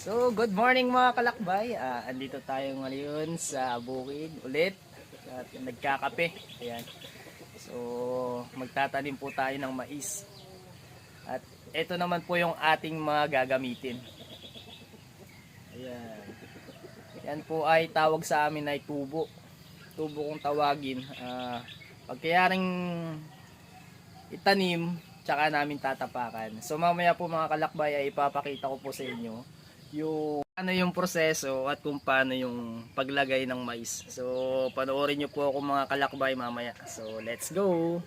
So, good morning mga kalakbay. Andito tayo ngayon sa bukid ulit at nagkakape. Ayan. So, magtatanim po tayo ng mais. At ito naman po yung ating mga gagamitin. Ayan. Yan po ay tawag sa amin ay tubo. Tubo kung tawagin. Pag kayaring itanim, tsaka namin tatapakan. So mamaya po mga kalakbay ay ipapakita ko po sa inyo yung ano yung proseso at kung paano yung paglagay ng mais. So panoorin nyo po ako mga kalakbay mamaya. So let's go!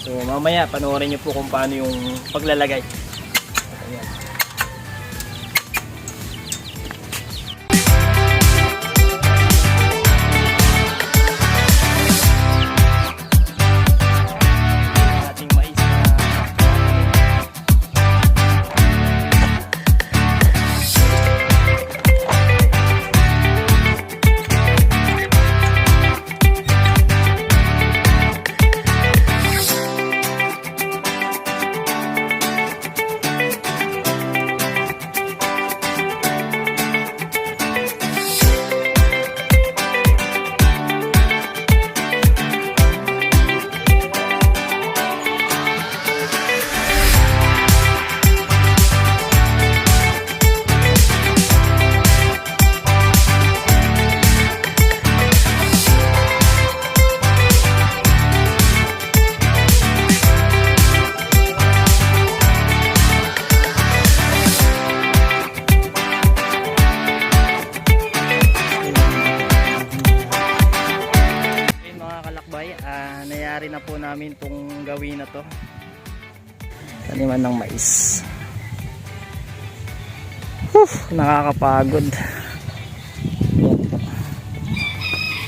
So mamaya panoorin niyo po kung paano yung paglalagay. Ayan. Ating mais na nangyari na po namin itong gawin na to, taniman ng mais. Nakakapagod.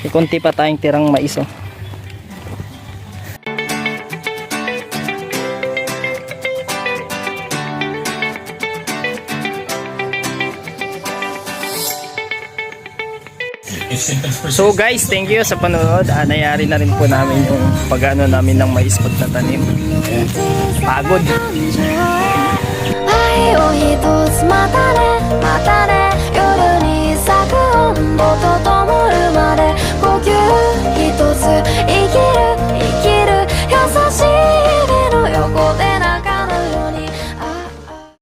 May konti pa tayong tirang mais oh. So guys, thank you sa panonood. Nangyari na rin po namin yung pag-ano namin ng mais pagtatanim. Pagod. Ay, oh, hitos, matane, matane, yoru ni saku ondo to tomoru made, kokyu hitos,